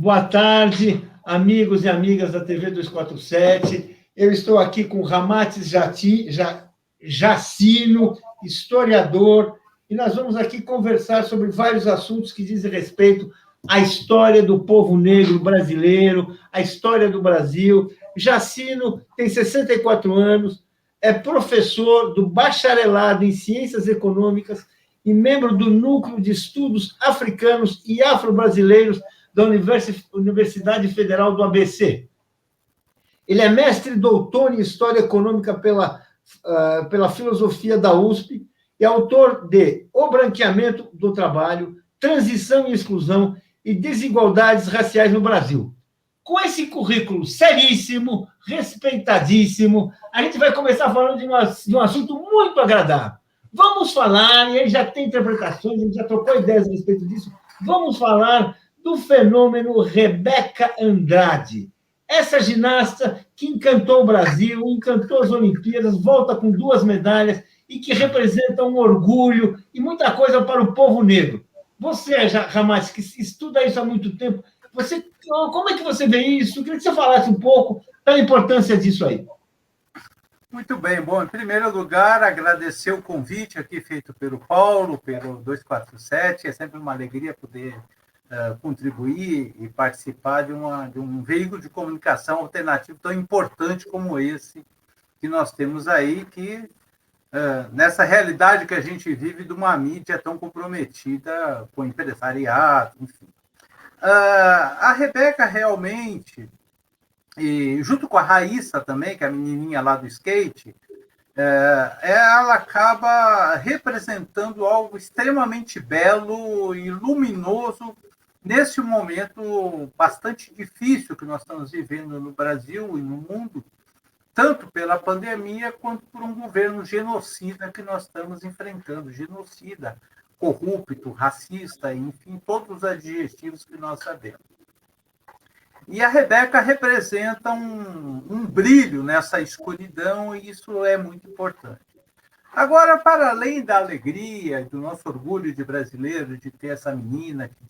Boa tarde, amigos e amigas da TV 247. Eu estou aqui com Ramatiz Jacino, historiador, e nós vamos aqui conversar sobre vários assuntos que dizem respeito à história do povo negro brasileiro, à história do Brasil. Jacino tem 64 anos, é professor do bacharelado em Ciências Econômicas e membro do Núcleo de Estudos Africanos e Afro-Brasileiros da Universidade Federal do ABC. Ele é mestre e doutor em História Econômica pela Filosofia da USP e autor de O Branqueamento do Trabalho, Transição e Exclusão e Desigualdades Raciais no Brasil. Com esse currículo seríssimo, respeitadíssimo, a gente vai começar falando de um assunto muito agradável. Vamos falar, e ele já tem interpretações, a gente já trocou ideias a respeito disso, vamos falar do fenômeno Rebeca Andrade. Essa ginasta que encantou o Brasil, encantou as Olimpíadas, volta com 2 medalhas e que representa um orgulho e muita coisa para o povo negro. Você, Ramatiz, que estuda isso há muito tempo, como é que você vê isso? Eu queria que você falasse um pouco da importância disso aí. Muito bem. Bom, em primeiro lugar, agradecer o convite aqui feito pelo Paulo, pelo 247. É sempre uma alegria poder contribuir e participar de um veículo de comunicação alternativo tão importante como esse que nós temos aí, que nessa realidade que a gente vive de uma mídia tão comprometida com o empresariado, enfim. A Rebeca realmente, e junto com a Raíssa também, que é a menininha lá do skate, ela acaba representando algo extremamente belo e luminoso nesse momento bastante difícil que nós estamos vivendo no Brasil e no mundo, tanto pela pandemia quanto por um governo genocida que nós estamos enfrentando, genocida, corrupto, racista, enfim, todos os adjetivos que nós sabemos. E a Rebeca representa um brilho nessa escuridão, e isso é muito importante. Agora, para além da alegria, do nosso orgulho de brasileiro, de ter essa menina que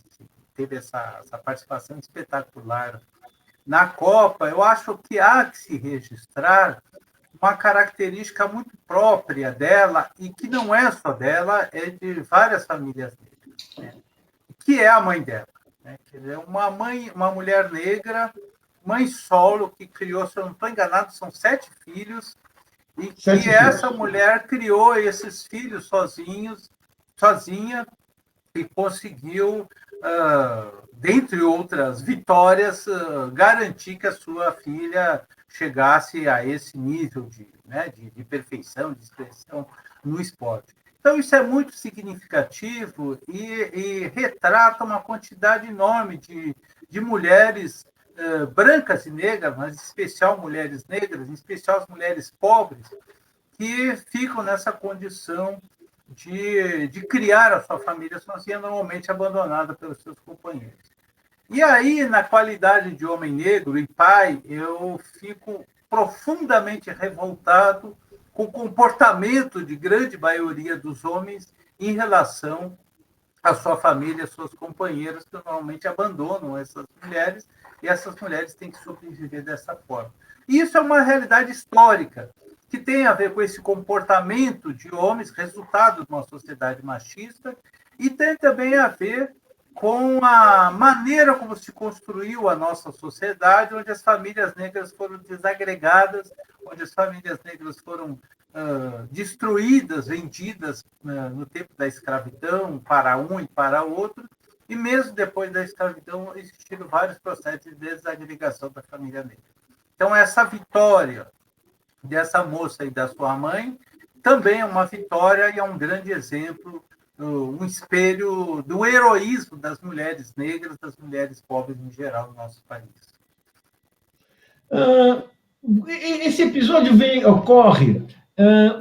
teve essa participação espetacular na Copa, eu acho que há que se registrar uma característica muito própria dela, e que não é só dela, é de várias famílias negras, né? Que é a mãe dela. Quer dizer, uma mulher negra, mãe solo, que criou, se eu não estou enganado, são 7 filhos, e que essa mulher criou esses filhos sozinha, e conseguiu, dentre outras vitórias, garantir que a sua filha chegasse a esse nível de perfeição, de expressão no esporte. Então, isso é muito significativo e retrata uma quantidade enorme de mulheres brancas e negras, mas em especial mulheres negras, em especial as mulheres pobres, que ficam nessa condição de criar a sua família sozinha, normalmente abandonada pelos seus companheiros. E aí, na qualidade de homem negro e pai, eu fico profundamente revoltado com o comportamento de grande maioria dos homens em relação à sua família, às suas companheiras, que normalmente abandonam essas mulheres, e essas mulheres têm que sobreviver dessa forma. E isso é uma realidade histórica, que tem a ver com esse comportamento de homens, resultado de uma sociedade machista, e tem também a ver com a maneira como se construiu a nossa sociedade, onde as famílias negras foram desagregadas, onde as famílias negras foram destruídas, vendidas no tempo da escravidão, para um e para outro, e mesmo depois da escravidão existiram vários processos de desagregação da família negra. Então, essa vitória dessa moça e da sua mãe também é uma vitória e é um grande exemplo, um espelho do heroísmo das mulheres negras, das mulheres pobres em geral no nosso país. Esse episódio ocorre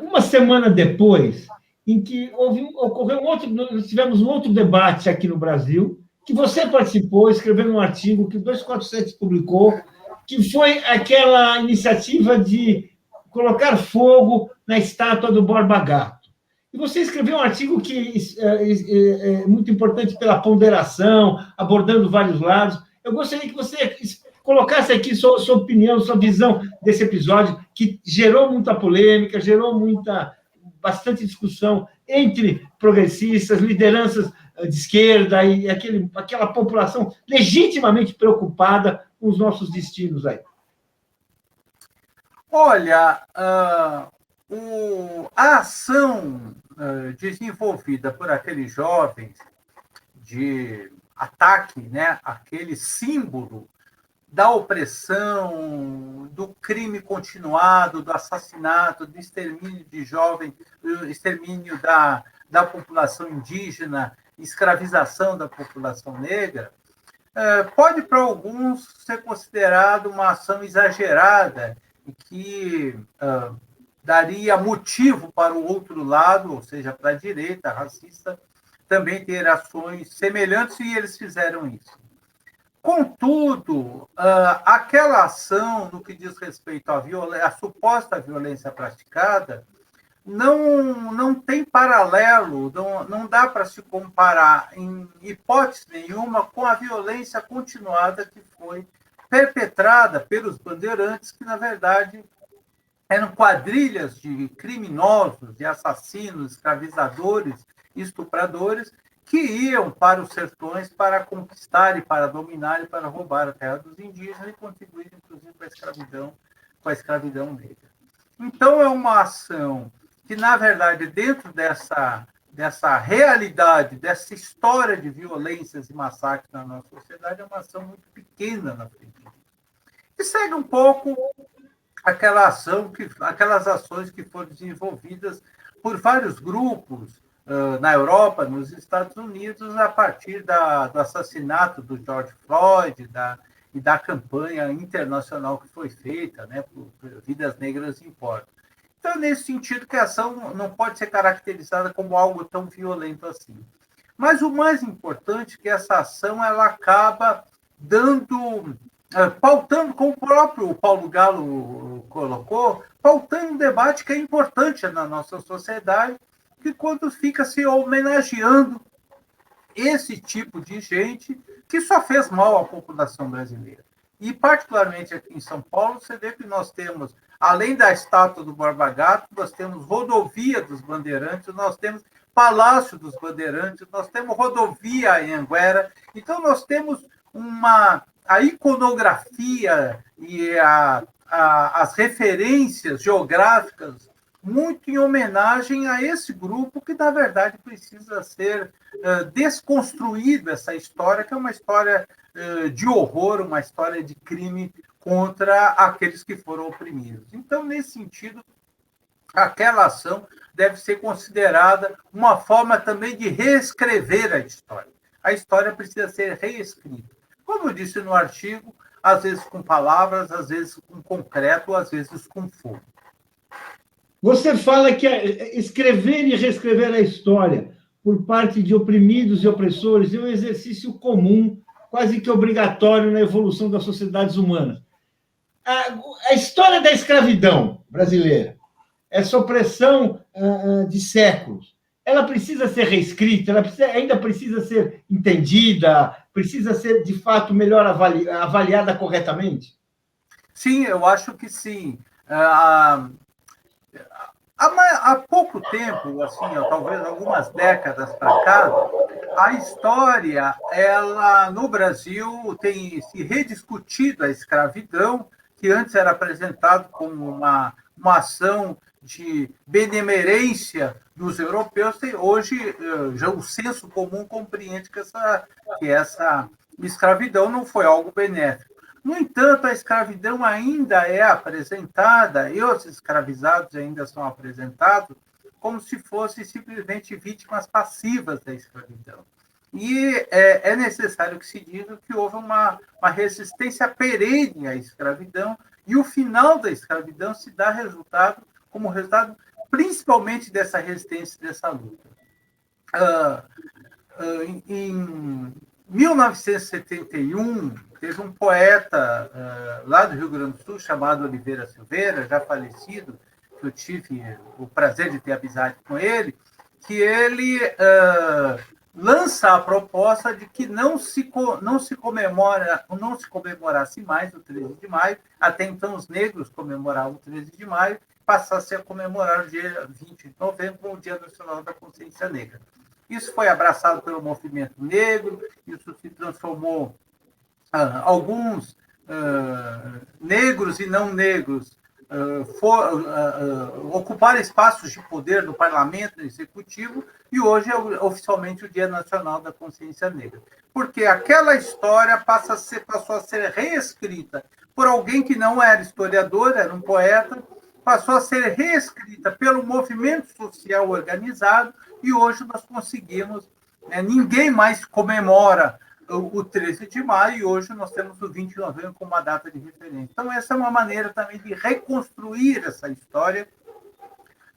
uma semana depois, em que nós tivemos um outro debate aqui no Brasil, que você participou, escrevendo um artigo que o 247 publicou, que foi aquela iniciativa de colocar fogo na estátua do Borba Gato. E você escreveu um artigo que é muito importante pela ponderação, abordando vários lados. Eu gostaria que você colocasse aqui sua opinião, sua visão desse episódio, que gerou muita polêmica, gerou bastante discussão entre progressistas, lideranças de esquerda e aquela população legitimamente preocupada com os nossos destinos aí. Olha, a ação desenvolvida por aqueles jovens de ataque, né, aquele símbolo da opressão, do crime continuado, do assassinato, do extermínio de jovens, do extermínio da população indígena, escravização da população negra, pode para alguns ser considerado uma ação exagerada e que daria motivo para o outro lado, ou seja, para a direita racista, também ter ações semelhantes, e eles fizeram isso. Contudo, aquela ação, no que diz respeito à suposta violência praticada, não tem paralelo, não dá para se comparar, em hipótese nenhuma, com a violência continuada que foi perpetrada pelos bandeirantes, que, na verdade, eram quadrilhas de criminosos, de assassinos, escravizadores, estupradores, que iam para os sertões para conquistar e para dominar e para roubar a terra dos indígenas e contribuir, inclusive, com a escravidão negra. Então, é uma ação que, na verdade, dentro dessa realidade, dessa história de violências e massacres na nossa sociedade, é uma ação muito pequena na frente disso. E segue um pouco aquelas ações que foram desenvolvidas por vários grupos na Europa, nos Estados Unidos, a partir do assassinato do George Floyd e da campanha internacional que foi feita, né, por Vidas Negras Importam. Então, é nesse sentido que a ação não pode ser caracterizada como algo tão violento assim. Mas o mais importante é que essa ação ela acaba pautando, como o próprio Paulo Galo colocou, pautando um debate que é importante na nossa sociedade, que quando fica se homenageando esse tipo de gente que só fez mal à população brasileira. E, particularmente aqui em São Paulo, você vê que nós temos, além da estátua do Borba Gato, nós temos rodovia dos Bandeirantes, nós temos Palácio dos Bandeirantes, nós temos rodovia em Anguera. Então, nós temos a iconografia e as referências geográficas muito em homenagem a esse grupo que, na verdade, precisa ser desconstruído, essa história, que é uma história de horror, uma história de crime contra aqueles que foram oprimidos. Então, nesse sentido, aquela ação deve ser considerada uma forma também de reescrever a história. A história precisa ser reescrita. Como eu disse no artigo, às vezes com palavras, às vezes com concreto, às vezes com fogo. Você fala que escrever e reescrever a história por parte de oprimidos e opressores é um exercício comum, quase que obrigatório na evolução das sociedades humanas. A história da escravidão brasileira, essa opressão de séculos, ela precisa ser reescrita, ainda precisa ser entendida, precisa ser, de fato, melhor avaliada corretamente? Sim, eu acho que sim. Há pouco tempo, assim, talvez algumas décadas para cá, a história, ela no Brasil tem se rediscutido a escravidão, que antes era apresentado como uma ação de benemerência dos europeus, e hoje já o senso comum compreende que essa escravidão não foi algo benéfico. No entanto, a escravidão ainda é apresentada, e os escravizados ainda são apresentados, como se fossem simplesmente vítimas passivas da escravidão. E é necessário que se diga que houve uma resistência perene à escravidão, e o final da escravidão se dá como resultado principalmente dessa resistência, dessa luta. Em 1971, teve um poeta lá do Rio Grande do Sul, chamado Oliveira Silveira, já falecido, que eu tive o prazer de ter amizade com ele, que ele, lança a proposta de que não se comemorasse mais o 13 de maio, até então os negros comemoravam o 13 de maio, passasse a comemorar o dia 20 de novembro, como o Dia Nacional da Consciência Negra. Isso foi abraçado pelo movimento negro, isso se transformou, alguns negros e não negros ocuparam espaços de poder no parlamento, no executivo, e hoje é oficialmente o Dia Nacional da Consciência Negra. Porque aquela história passou a ser reescrita por alguém que não era historiador, era um poeta, passou a ser reescrita pelo movimento social organizado, e hoje nós conseguimos, ninguém mais comemora o 13 de maio, e hoje nós temos o 20 de novembro como uma data de referência. Então, essa é uma maneira também de reconstruir essa história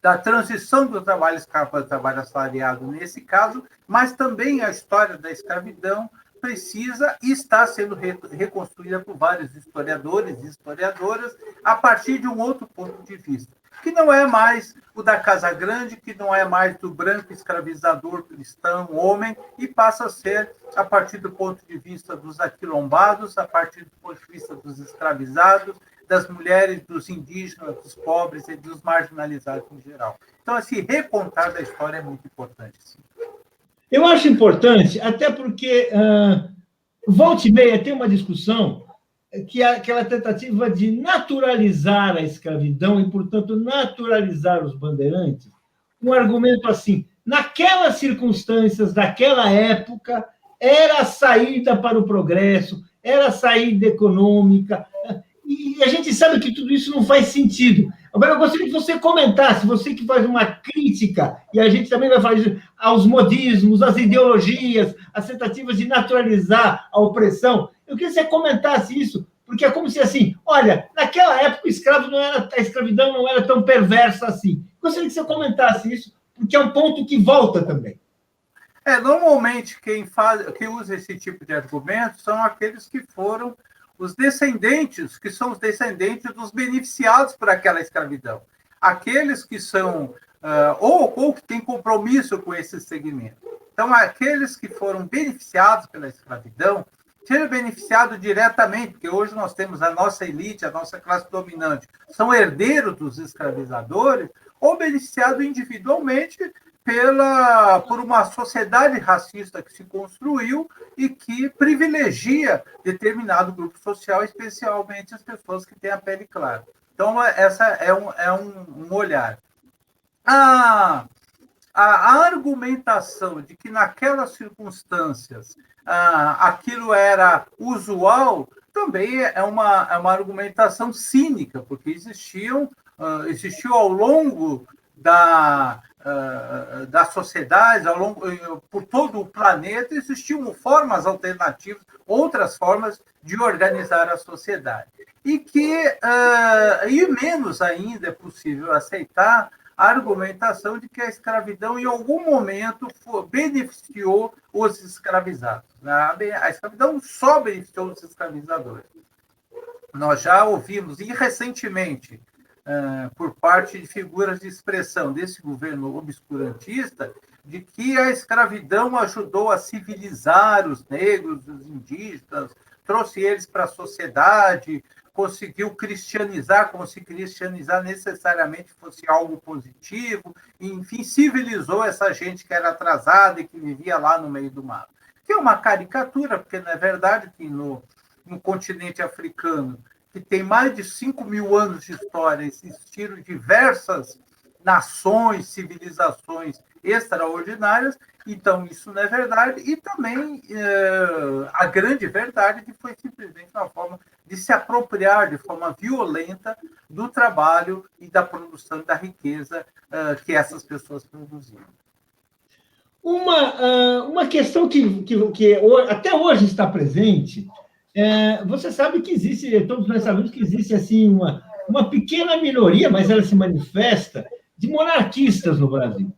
da transição do trabalho escravo para o trabalho assalariado, nesse caso, mas também a história da escravidão precisa e está sendo reconstruída por vários historiadores e historiadoras a partir de um outro ponto de vista, que não é mais o da Casa Grande, que não é mais do branco escravizador cristão, homem, e passa a ser a partir do ponto de vista dos aquilombados, a partir do ponto de vista dos escravizados, das mulheres, dos indígenas, dos pobres e dos marginalizados em geral. Então, esse recontar da história é muito importante, sim. Eu acho importante, até porque volta e meia tem uma discussão que é aquela tentativa de naturalizar a escravidão e, portanto, naturalizar os bandeirantes, um argumento assim, naquelas circunstâncias, daquela época, era a saída para o progresso, era a saída econômica, e a gente sabe que tudo isso não faz sentido. Agora, eu gostaria que você comentasse, você que faz uma crítica, e a gente também vai fazer aos modismos, às ideologias, às tentativas de naturalizar a opressão. Eu queria que você comentasse isso, porque é como se assim, olha, naquela época a escravidão não era tão perversa assim. Gostaria que você comentasse isso, porque é um ponto que volta também. Normalmente, quem usa esse tipo de argumento são aqueles que foram os descendentes, que são os descendentes dos beneficiados por aquela escravidão. Aqueles que são, ou que têm compromisso com esse segmento. Então, aqueles que foram beneficiados pela escravidão, seja beneficiado diretamente, porque hoje nós temos a nossa elite, a nossa classe dominante, são herdeiros dos escravizadores, ou beneficiado individualmente por uma sociedade racista que se construiu e que privilegia determinado grupo social, especialmente as pessoas que têm a pele clara. Então, essa é um olhar. A argumentação de que naquelas circunstâncias aquilo era usual também é uma argumentação cínica, porque existiu ao longo das sociedades, por todo o planeta, existiam formas alternativas, outras formas de organizar a sociedade. E menos ainda é possível aceitar a argumentação de que a escravidão, em algum momento, beneficiou os escravizados. A escravidão só beneficiou os escravizadores. Nós já ouvimos, e recentemente, por parte de figuras de expressão desse governo obscurantista, de que a escravidão ajudou a civilizar os negros, os indígenas, trouxe eles para a sociedade, conseguiu cristianizar, como se cristianizar necessariamente fosse algo positivo, e, enfim, civilizou essa gente que era atrasada e que vivia lá no meio do mato. Que é uma caricatura, porque não é verdade que no continente africano, que tem mais de 5.000 anos de história, existiram diversas nações, civilizações extraordinárias, então isso não é verdade, e também a grande verdade que foi simplesmente uma forma de se apropriar de forma violenta do trabalho e da produção da riqueza que essas pessoas produziam. Uma questão que até hoje está presente, você sabe que existe, todos nós sabemos que existe assim, uma pequena minoria, mas ela se manifesta, de monarquistas no Brasil.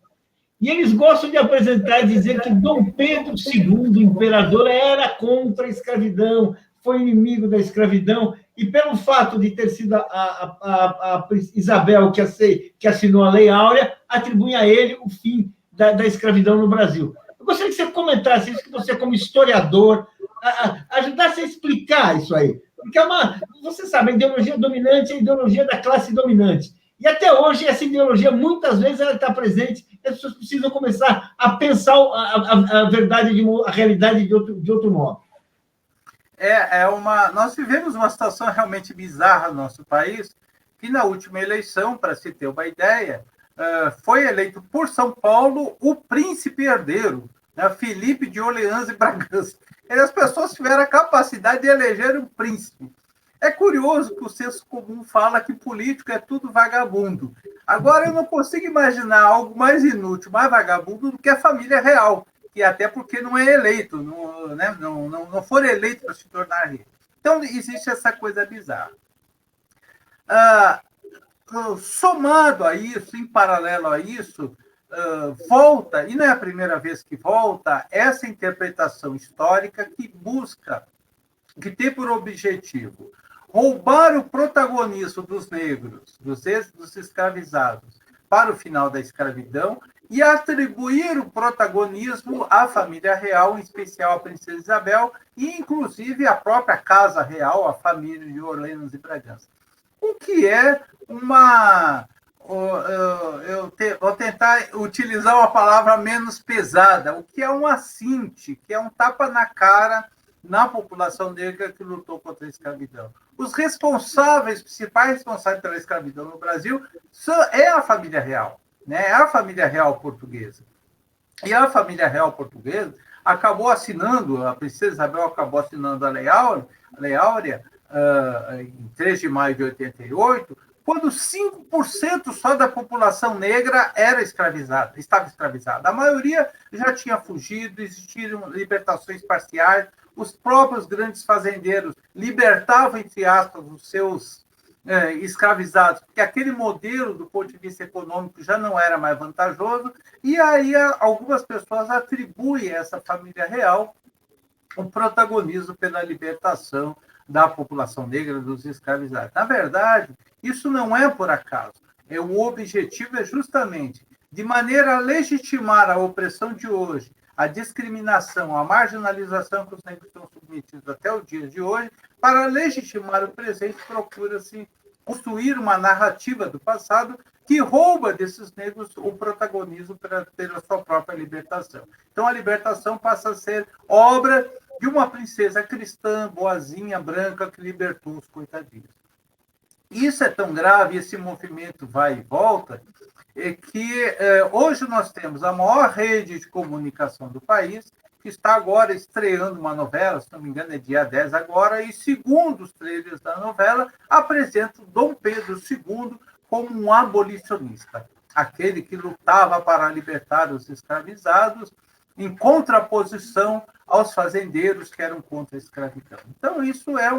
E eles gostam de apresentar e dizer que Dom Pedro II, imperador, era contra a escravidão, foi inimigo da escravidão, e pelo fato de ter sido a Isabel que assinou a Lei Áurea, atribui a ele o fim da escravidão no Brasil. Eu gostaria que você comentasse isso, que você, como historiador, ajudasse a explicar isso aí. Porque você sabe, a ideologia dominante é a ideologia da classe dominante. E até hoje, essa ideologia, muitas vezes, ela está presente, e as pessoas precisam começar a pensar a verdade, a realidade de outro modo. Nós vivemos uma situação realmente bizarra no nosso país, que na última eleição, para se ter uma ideia, foi eleito por São Paulo o príncipe herdeiro, né, Felipe de Orleans e Bragança. E as pessoas tiveram a capacidade de eleger um príncipe. É curioso que o senso comum fala que político é tudo vagabundo. Agora, eu não consigo imaginar algo mais inútil, mais vagabundo do que a família real, que até porque não é eleito, não for eleito para se tornar rei. Então, existe essa coisa bizarra. Somado a isso, em paralelo a isso, volta, e não é a primeira vez que volta, essa interpretação histórica que tem por objetivo roubar o protagonismo dos negros, dos escravizados, para o final da escravidão e atribuir o protagonismo à família real, em especial à princesa Isabel, e inclusive à própria casa real, a família de Orleans e Bragança. O que é vou tentar utilizar uma palavra menos pesada, o que é um assinte, que é um tapa na cara na população negra que lutou contra a escravidão. Os principais responsáveis pela escravidão no Brasil é a família real, né? É a família real portuguesa. E a família real portuguesa acabou assinando, a princesa Isabel acabou assinando a Lei Áurea, em 3 de maio de 88, quando 5% só da população negra estava escravizada. A maioria já tinha fugido, existiram libertações parciais, os próprios grandes fazendeiros libertavam, entre aspas, os seus escravizados, porque aquele modelo, do ponto de vista econômico, já não era mais vantajoso, e aí algumas pessoas atribuem a essa família real o protagonismo pela libertação da população negra, dos escravizados. Na verdade, isso não é por acaso. O objetivo é justamente, de maneira a legitimar a opressão de hoje, a discriminação, a marginalização que os negros estão submetidos até o dia de hoje, para legitimar o presente, procura-se construir uma narrativa do passado que rouba desses negros o protagonismo pela sua própria libertação. Então, a libertação passa a ser obra de uma princesa cristã, boazinha, branca, que libertou os coitadinhos. Isso é tão grave, esse movimento vai e volta, que hoje nós temos a maior rede de comunicação do país, que está agora estreando uma novela, se não me engano é dia 10 agora, e segundo os trailers da novela, apresenta Dom Pedro II como um abolicionista, aquele que lutava para libertar os escravizados, em contraposição aos fazendeiros que eram contra a escravidão. Então, isso é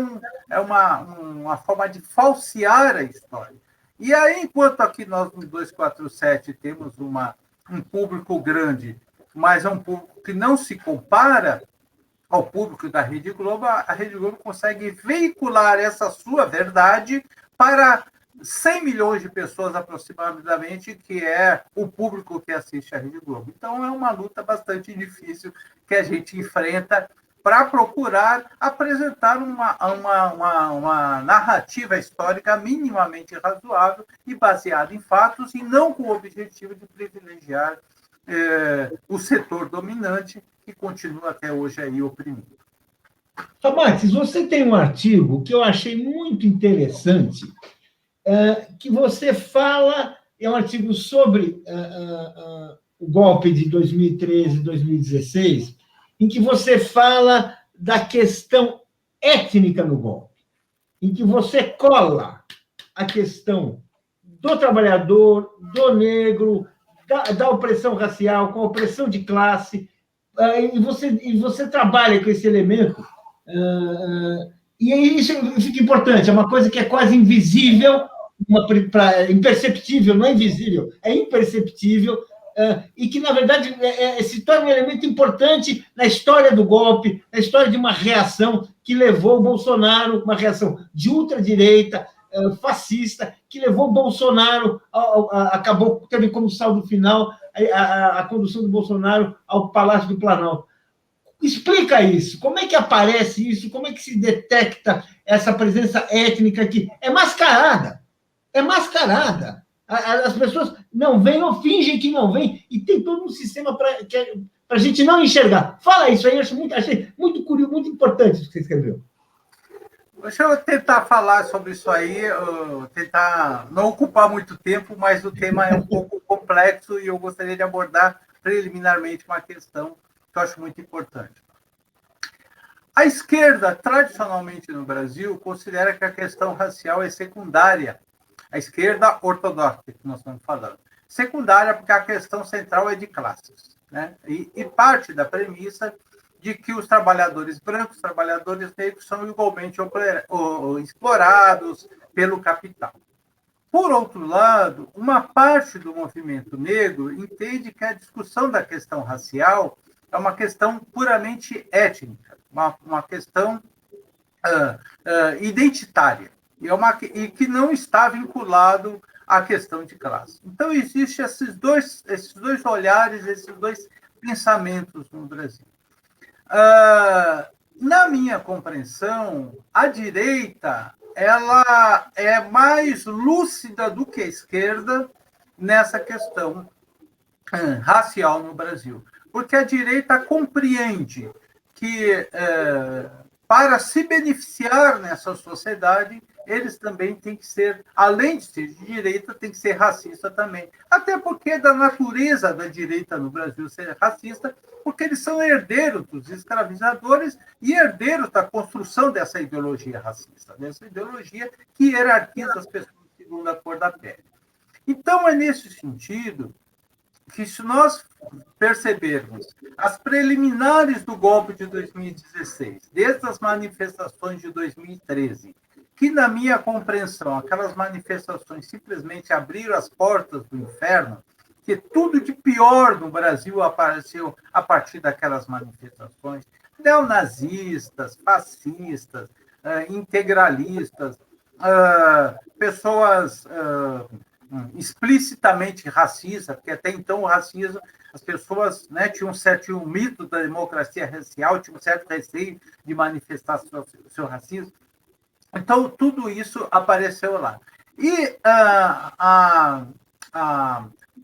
uma forma de falsear a história. E aí, enquanto aqui nós, no 247, temos um público grande, mas é um público que não se compara ao público da Rede Globo, a Rede Globo consegue veicular essa sua verdade para 100 milhões de pessoas aproximadamente, que é o público que assiste a Rede Globo. Então, é uma luta bastante difícil que a gente enfrenta para procurar apresentar uma narrativa histórica minimamente razoável e baseada em fatos, e não com o objetivo de privilegiar o setor dominante, que continua até hoje aí oprimido. Max, você tem um artigo que eu achei muito interessante, que você fala, é um artigo sobre o golpe de 2013 e 2016, em que você fala da questão étnica no golpe, em que você cola a questão do trabalhador, do negro, da opressão racial, com a opressão de classe, e você trabalha com esse elemento, e isso fica importante, é uma coisa que é quase invisível, imperceptível, não é invisível, é imperceptível, e que, na verdade, se torna um elemento importante na história do golpe, na história de uma reação que levou o Bolsonaro, uma reação de ultradireita, fascista, que levou Bolsonaro, teve como saldo final a condução do Bolsonaro ao Palácio do Planalto. Explica isso. Como é que aparece isso? Como é que se detecta essa presença étnica que é mascarada? É mascarada. As pessoas não vêm ou fingem que não vêm, e tem todo um sistema para a gente não enxergar. Fala isso aí, achei muito curioso, muito importante isso que você escreveu. Deixa eu tentar falar sobre isso aí, tentar não ocupar muito tempo, mas o tema é um pouco complexo e eu gostaria de abordar preliminarmente uma questão que eu acho muito importante. A esquerda, tradicionalmente no Brasil, considera que a questão racial é secundária. A esquerda ortodoxa, que nós estamos falando. Secundária porque a questão central é de classes, né? E parte da premissa de que os trabalhadores brancos, os trabalhadores negros, são igualmente explorados pelo capital. Por outro lado, uma parte do movimento negro entende que a discussão da questão racial é uma questão puramente étnica, uma questão identitária, e que não está vinculado à questão de classe. Então, existem esses dois olhares, esses dois pensamentos no Brasil. Na minha compreensão, a direita ela é mais lúcida do que a esquerda nessa questão racial no Brasil, porque a direita compreende que para se beneficiar nessa sociedade, eles também têm que ser, além de ser de direita, tem que ser racista também. Até porque é da natureza da direita no Brasil ser racista, porque eles são herdeiros dos escravizadores e herdeiros da construção dessa ideologia racista, dessa ideologia que hierarquiza as pessoas segundo a cor da pele. Então, é nesse sentido que, se nós percebermos as preliminares do golpe de 2016, desde as manifestações de 2013, que, na minha compreensão, aquelas manifestações simplesmente abriram as portas do inferno, que tudo de pior no Brasil apareceu a partir daquelas manifestações, neonazistas, fascistas, integralistas, pessoas explicitamente racistas, porque até então o racismo, as pessoas, né, tinham um mito da democracia racial, tinham um certo receio de manifestar seu racismo. Então, tudo isso apareceu lá. E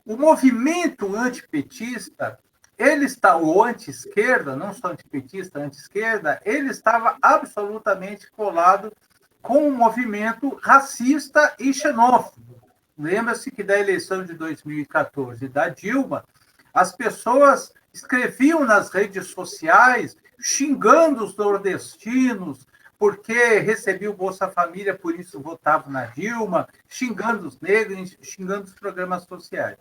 o movimento antipetista, ou anti-esquerda, não só antipetista, anti-esquerda, ele estava absolutamente colado com o movimento racista e xenófobo. Lembra-se que da eleição de 2014 da Dilma, as pessoas escreviam nas redes sociais xingando os nordestinos, porque recebiam o Bolsa Família, por isso votavam na Dilma, xingando os negros, xingando os programas sociais.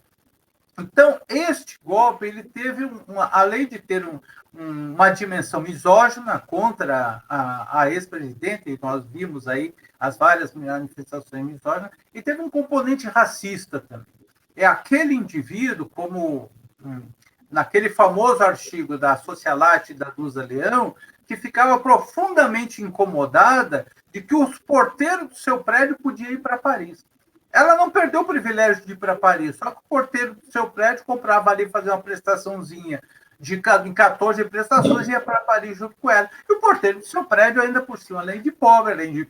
Então, este golpe, ele teve, além de ter uma dimensão misógina contra a ex-presidente, e nós vimos aí as várias manifestações misóginas, e teve um componente racista também. É aquele indivíduo, como naquele famoso artigo da Socialite da Lusa Leão, que ficava profundamente incomodada de que os porteiros do seu prédio podiam ir para Paris. Ela não perdeu o privilégio de ir para Paris, só que o porteiro do seu prédio comprava ali, fazer uma prestaçãozinha em 14 prestações e ia para Paris junto com ela. E o porteiro do seu prédio, ainda por cima, além de pobre, além de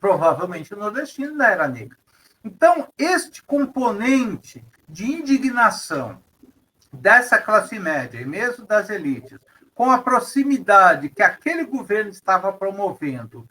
provavelmente nordestino, ainda era negro. Então, este componente de indignação dessa classe média, e mesmo das elites, com a proximidade que aquele governo estava promovendo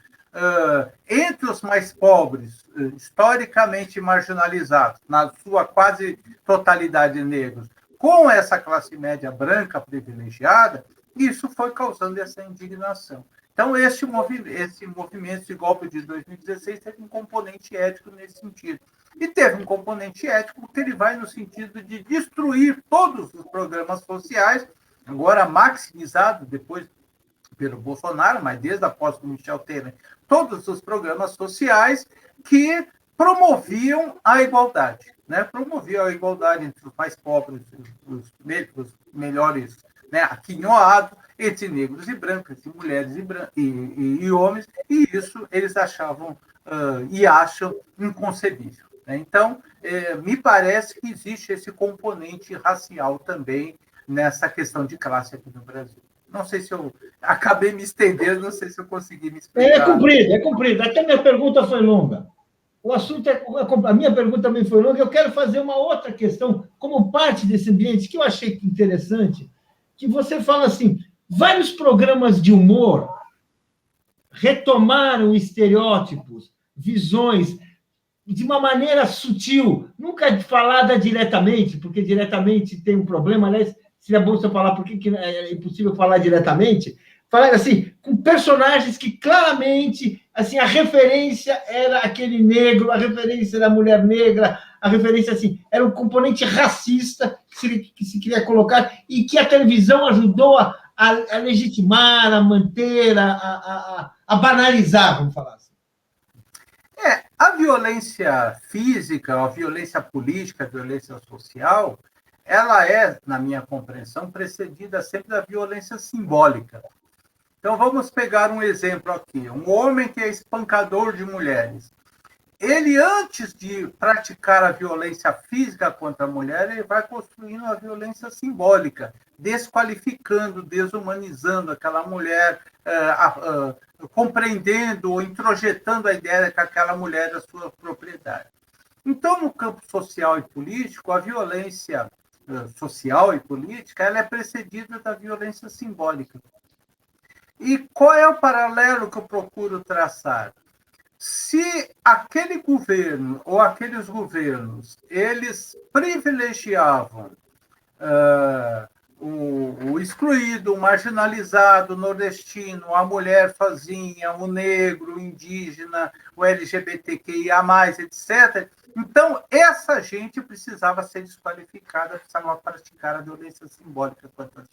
entre os mais pobres, historicamente marginalizados, na sua quase totalidade negros, com essa classe média branca privilegiada, isso foi causando essa indignação. Então, esse movimento, esse golpe de 2016, teve um componente ético nesse sentido. E teve um componente ético porque ele vai no sentido de destruir todos os programas sociais, agora maximizado depois pelo Bolsonaro, mas desde a posse do Michel Temer, todos os programas sociais que promoviam a igualdade, né? Promoviam a igualdade entre os mais pobres, os melhores, né? Aquinhoados, entre negros e brancos, entre mulheres e homens, e isso eles achavam e acham inconcebível. Né? Então, me parece que existe esse componente racial também nessa questão de classe aqui no Brasil. Não sei se eu acabei me estendendo, não sei se eu consegui me explicar. É cumprido. Até minha pergunta foi longa. O assunto a minha pergunta também foi longa. Eu quero fazer uma outra questão, como parte desse ambiente, que eu achei interessante, que você fala assim, vários programas de humor retomaram estereótipos, visões, de uma maneira sutil, nunca falada diretamente, porque diretamente tem um problema, aliás, seria bom você falar por que é impossível falar diretamente, falar assim, com personagens que claramente, assim, a referência era aquele negro, a referência da mulher negra, a referência, assim, era um componente racista que se queria colocar e que a televisão ajudou a legitimar, a manter, a banalizar, vamos falar assim. A violência física, a violência política, a violência social, ela é, na minha compreensão, precedida sempre da violência simbólica. Então, vamos pegar um exemplo aqui. Um homem que é espancador de mulheres. Ele, antes de praticar a violência física contra a mulher, ele vai construindo a violência simbólica, desqualificando, desumanizando aquela mulher, compreendendo ou introjetando a ideia de que aquela mulher é a sua propriedade. Então, no campo social e político, a violência social e política ela é precedida da violência simbólica. E qual é o paralelo que eu procuro traçar? Se aquele governo ou aqueles governos eles privilegiavam o excluído, o marginalizado, o nordestino, a mulher sozinha, o negro, o indígena, o LGBTQIA+, etc., então essa gente precisava ser desqualificada, precisava praticar a violência simbólica contra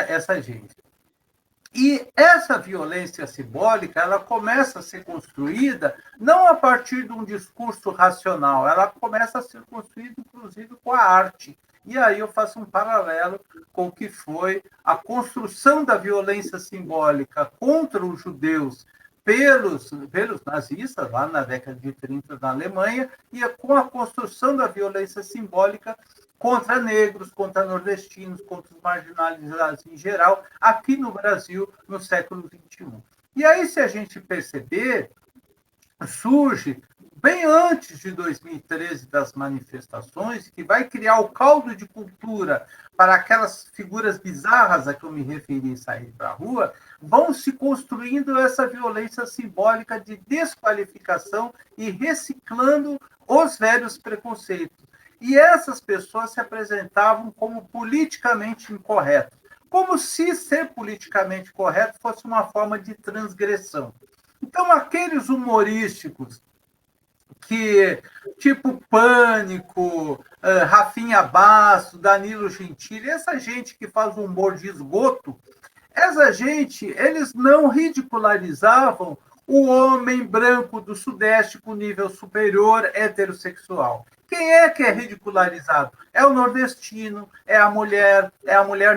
essa gente. E essa violência simbólica, ela começa a ser construída não a partir de um discurso racional, ela começa a ser construída, inclusive, com a arte. E aí eu faço um paralelo com o que foi a construção da violência simbólica contra os judeus pelos nazistas, lá na década de 30 na Alemanha, e com a construção da violência simbólica contra negros, contra nordestinos, contra os marginalizados em geral, aqui no Brasil, no século XXI. E aí, se a gente perceber, surge bem antes de 2013 das manifestações, que vai criar o caldo de cultura para aquelas figuras bizarras a que eu me referi sair para a rua, vão se construindo essa violência simbólica de desqualificação e reciclando os velhos preconceitos. E essas pessoas se apresentavam como politicamente incorretas, como se ser politicamente correto fosse uma forma de transgressão. Então, aqueles humorísticos que, tipo Pânico, Rafinha Basso, Danilo Gentili, essa gente que faz humor de esgoto, essa gente, eles não ridicularizavam o homem branco do Sudeste com nível superior heterossexual. Quem é que é ridicularizado? É o nordestino, é a mulher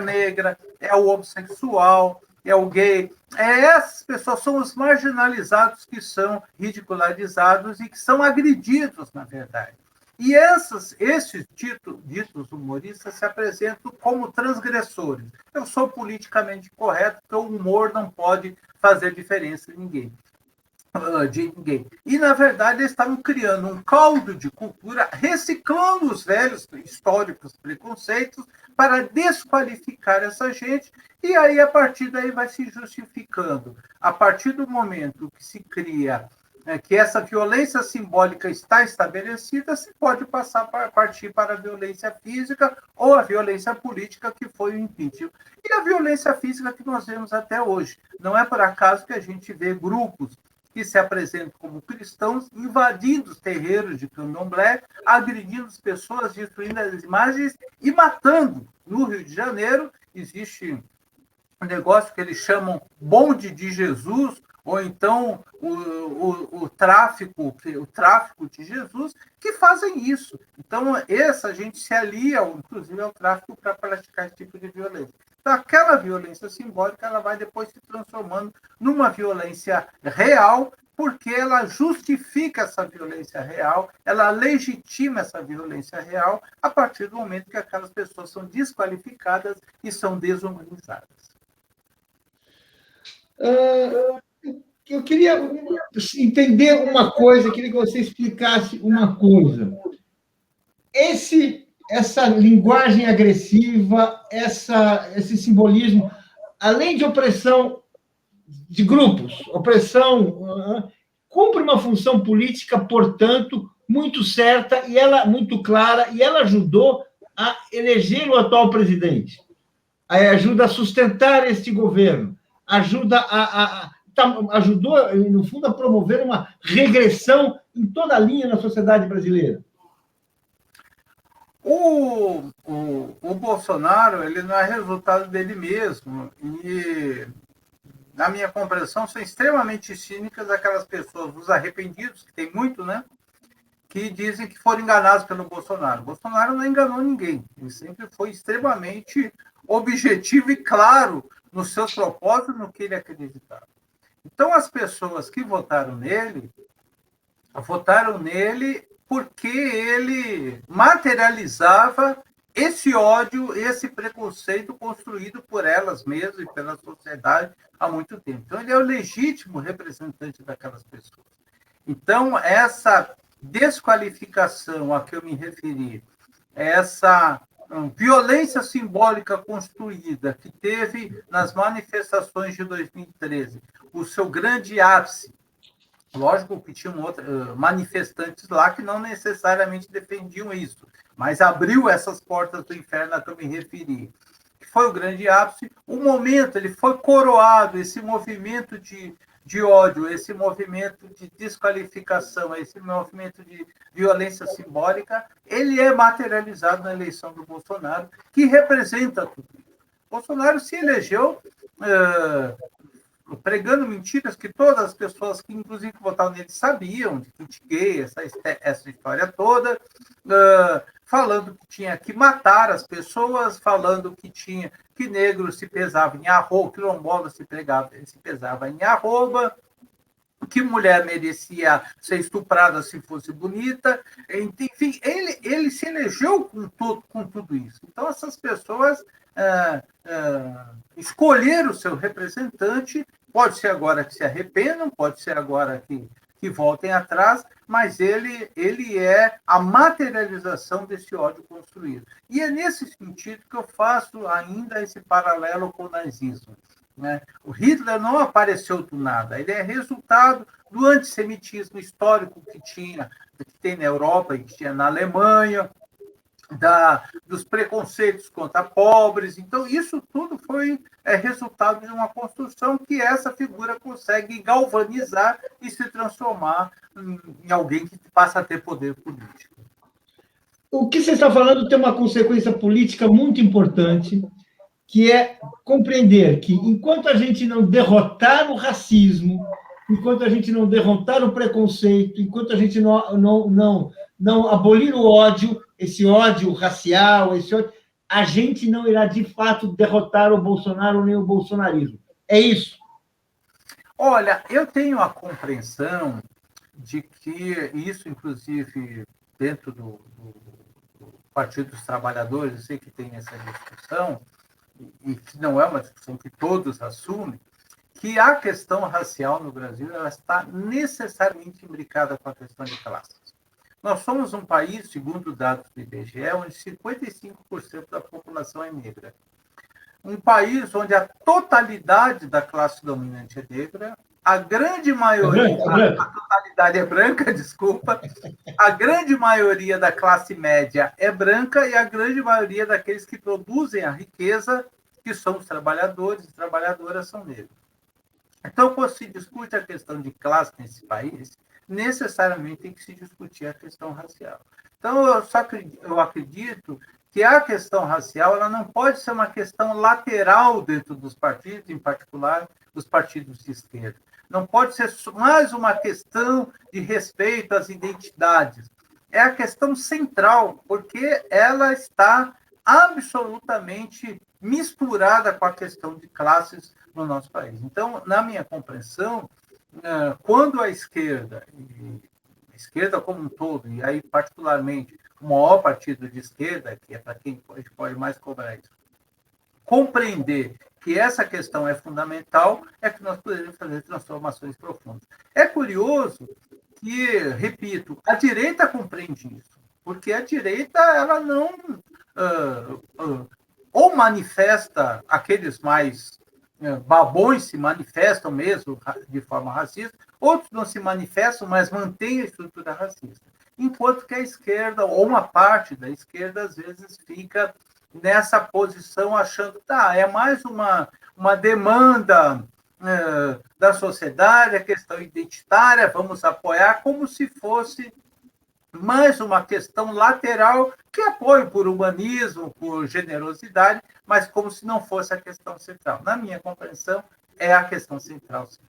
negra, é o homossexual, é o gay. Essas pessoas são os marginalizados que são ridicularizados e que são agredidos, na verdade. E esses ditos humoristas se apresentam como transgressores. Eu sou politicamente correto, porque o humor não pode fazer diferença de ninguém. E, na verdade, eles estavam criando um caldo de cultura, reciclando os velhos históricos preconceitos para desqualificar essa gente, e aí, a partir daí, vai se justificando. A partir do momento que se cria que essa violência simbólica está estabelecida, se pode partir para a violência física ou a violência política, que foi o impeachment. E a violência física que nós vemos até hoje. Não é por acaso que a gente vê grupos que se apresentam como cristãos, invadindo os terreiros de candomblé, agredindo as pessoas, destruindo as imagens e matando. No Rio de Janeiro, existe um negócio que eles chamam bonde de Jesus, ou então o tráfico de Jesus, que fazem isso. Então, essa gente se alia, inclusive, ao tráfico para praticar esse tipo de violência. Então, aquela violência simbólica ela vai depois se transformando numa violência real, porque ela justifica essa violência real, ela legitima essa violência real a partir do momento que aquelas pessoas são desqualificadas e são desumanizadas. Eu queria entender uma coisa, queria que você explicasse uma coisa. Essa linguagem agressiva, esse simbolismo, além de opressão de grupos, opressão, cumpre uma função política, portanto, muito certa e ela muito clara, e ela ajudou a eleger o atual presidente, ajuda a sustentar este governo, ajudou, no fundo, a promover uma regressão em toda a linha na sociedade brasileira. O Bolsonaro ele não é resultado dele mesmo, e, na minha compreensão, são extremamente cínicas aquelas pessoas, os arrependidos, que tem muito, né? Que dizem que foram enganados pelo Bolsonaro. O Bolsonaro não enganou ninguém, ele sempre foi extremamente objetivo e claro nos seus propósitos, no que ele acreditava. Então, as pessoas que votaram nele porque ele materializava esse ódio, esse preconceito construído por elas mesmas e pela sociedade há muito tempo. Então, ele é o legítimo representante daquelas pessoas. Então, essa desqualificação a que eu me referi, essa violência simbólica construída que teve nas manifestações de 2013, o seu grande ápice. Lógico que tinham manifestantes lá que não necessariamente defendiam isso, mas abriu essas portas do inferno a que eu me referi. Que foi o grande ápice. O momento, ele foi coroado, esse movimento de ódio, esse movimento de desqualificação, esse movimento de violência simbólica, ele é materializado na eleição do Bolsonaro, que representa tudo isso. Bolsonaro se elegeu pregando mentiras que todas as pessoas que, inclusive, votaram nele sabiam, critiquei essa história toda, falando que tinha que matar as pessoas, falando que negro se pesava em arroba, quilombola se pesava em arroba, que mulher merecia ser estuprada se fosse bonita, enfim, ele se elegeu com tudo isso. Então, essas pessoas escolheram o seu representante, pode ser agora que se arrependam, pode ser agora que voltem atrás, mas ele é a materialização desse ódio construído. E é nesse sentido que eu faço ainda esse paralelo com o nazismo. Né? O Hitler não apareceu do nada, ele é resultado do antissemitismo histórico que tem na Europa e que tinha na Alemanha, dos preconceitos contra pobres. Então, isso tudo foi resultado de uma construção que essa figura consegue galvanizar e se transformar em alguém que passa a ter poder político. O que você está falando tem uma consequência política muito importante, que é compreender que, enquanto a gente não derrotar o racismo, enquanto a gente não derrotar o preconceito, enquanto a gente não abolir o ódio, esse ódio racial, a gente não irá, de fato, derrotar o Bolsonaro nem o bolsonarismo. É isso? Olha, eu tenho a compreensão de que isso, inclusive, dentro do Partido dos Trabalhadores, eu sei que tem essa discussão, e que não é uma discussão que todos assumem, que a questão racial no Brasil ela está necessariamente imbricada com a questão de classes. Nós somos um país, segundo dados do IBGE, onde 55% da população é negra. Um país onde a totalidade da classe dominante é negra, a grande maioria... A totalidade é branca, desculpa. A grande maioria da classe média é branca e a grande maioria daqueles que produzem a riqueza, que são os trabalhadores e trabalhadoras, são negros. Então, quando se discute a questão de classe nesse país, necessariamente tem que se discutir a questão racial. Então, eu acredito que a questão racial ela não pode ser uma questão lateral dentro dos partidos, em particular dos partidos de esquerda. Não pode ser mais uma questão de respeito às identidades. É a questão central, porque ela está absolutamente misturada com a questão de classes no nosso país. Então, na minha compreensão, quando a esquerda como um todo, e aí particularmente o maior partido de esquerda, que é para quem a gente pode mais cobrar isso, compreender que essa questão é fundamental, é que nós poderemos fazer transformações profundas. É curioso que, repito, a direita compreende isso, porque a direita ela não ou manifesta aqueles mais babões se manifestam mesmo de forma racista, outros não se manifestam, mas mantêm a estrutura racista. Enquanto que a esquerda, ou uma parte da esquerda, às vezes fica nessa posição achando que é mais uma demanda da sociedade, a questão identitária, vamos apoiar, como se fosse mais uma questão lateral que apoio por humanismo, por generosidade, mas como se não fosse a questão central. Na minha compreensão, é a questão central. Sim.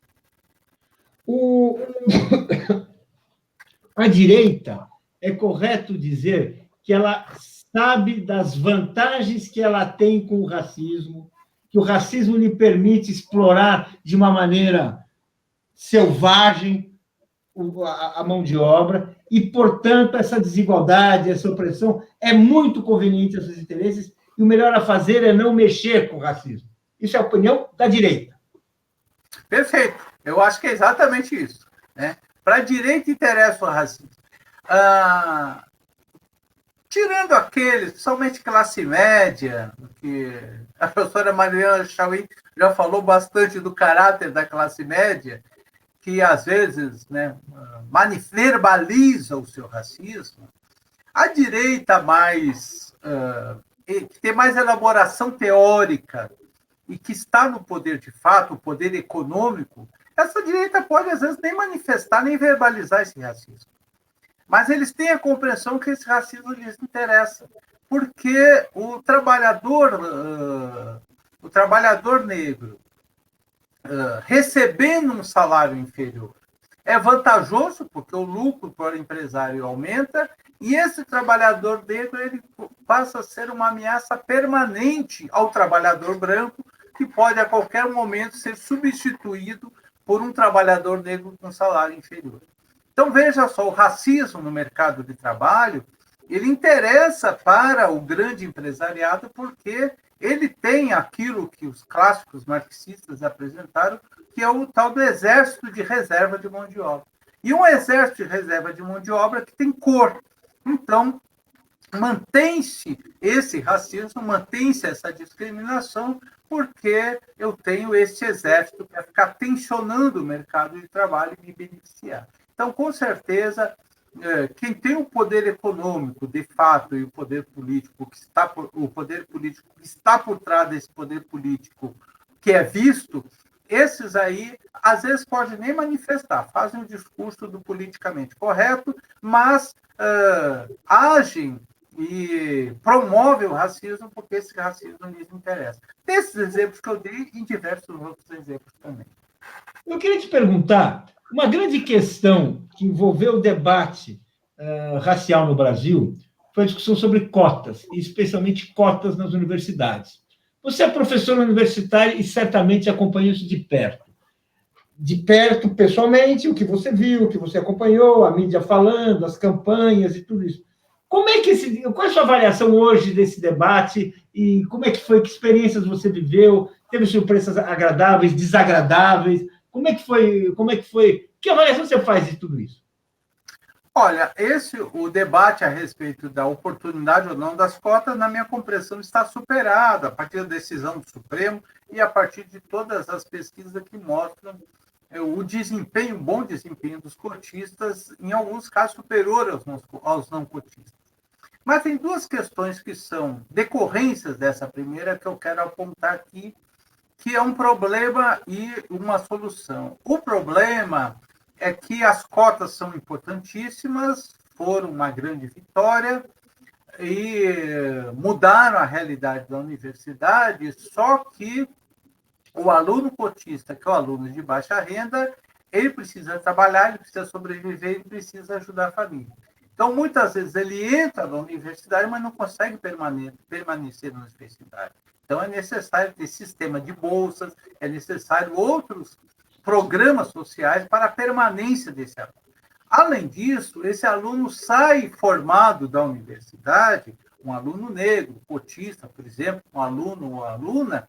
A direita, é correto dizer que ela sabe das vantagens que ela tem com o racismo, que o racismo lhe permite explorar de uma maneira selvagem a mão de obra, e, portanto, essa desigualdade, essa opressão é muito conveniente aos seus interesses, e o melhor a fazer é não mexer com o racismo. Isso é a opinião da direita. Perfeito. Eu acho que é exatamente isso. Né? Para a direita interessa o racismo. Tirando aqueles, somente classe média, que a professora Mariana Chauí já falou bastante do caráter da classe média, que às vezes verbaliza o seu racismo, a direita que tem mais elaboração teórica e que está no poder de fato, o poder econômico, essa direita pode às vezes nem manifestar, nem verbalizar esse racismo. Mas eles têm a compreensão que esse racismo lhes interessa, porque o trabalhador negro recebendo um salário inferior é vantajoso, porque o lucro para o empresário aumenta, e esse trabalhador negro ele passa a ser uma ameaça permanente ao trabalhador branco, que pode a qualquer momento ser substituído por um trabalhador negro com salário inferior. Então, veja só, o racismo no mercado de trabalho, ele interessa para o grande empresariado porque ele tem aquilo que os clássicos marxistas apresentaram, que é o tal do exército de reserva de mão de obra. E um exército de reserva de mão de obra que tem cor. Então, mantém-se esse racismo, mantém-se essa discriminação, porque eu tenho esse exército para ficar tensionando o mercado de trabalho e me beneficiar. Então, com certeza, quem tem o poder econômico, de fato, e o poder político que está por trás desse poder político que é visto, esses aí, às vezes, podem nem manifestar, fazem o discurso do politicamente correto, mas agem e promovem o racismo porque esse racismo lhes interessa. Desses exemplos que eu dei, e diversos outros exemplos também. Eu queria te perguntar, uma grande questão que envolveu o debate racial no Brasil foi a discussão sobre cotas, e especialmente cotas nas universidades. Você é professor universitário e certamente acompanhou isso de perto. De perto, pessoalmente, o que você viu, o que você acompanhou, a mídia falando, as campanhas e tudo isso. Qual é a sua avaliação hoje desse debate e como é que foi, que experiências você viveu? Teve surpresas agradáveis, desagradáveis? Como é que foi? Que avaliação você faz de tudo isso? Olha, o debate a respeito da oportunidade ou não das cotas, na minha compreensão, está superado a partir da decisão do Supremo e a partir de todas as pesquisas que mostram o bom desempenho dos cotistas, em alguns casos superior aos não cotistas. Mas tem duas questões que são decorrências dessa primeira que eu quero apontar aqui, que é um problema e uma solução. O problema é que as cotas são importantíssimas, foram uma grande vitória e mudaram a realidade da universidade, só que o aluno cotista, que é o aluno de baixa renda, ele precisa trabalhar, ele precisa sobreviver, ele precisa ajudar a família. Então, muitas vezes, ele entra na universidade, mas não consegue permanecer na universidade. Então, é necessário ter sistema de bolsas, é necessário outros programas sociais para a permanência desse aluno. Além disso, esse aluno sai formado da universidade, um aluno negro, cotista, por exemplo, um aluno ou aluna,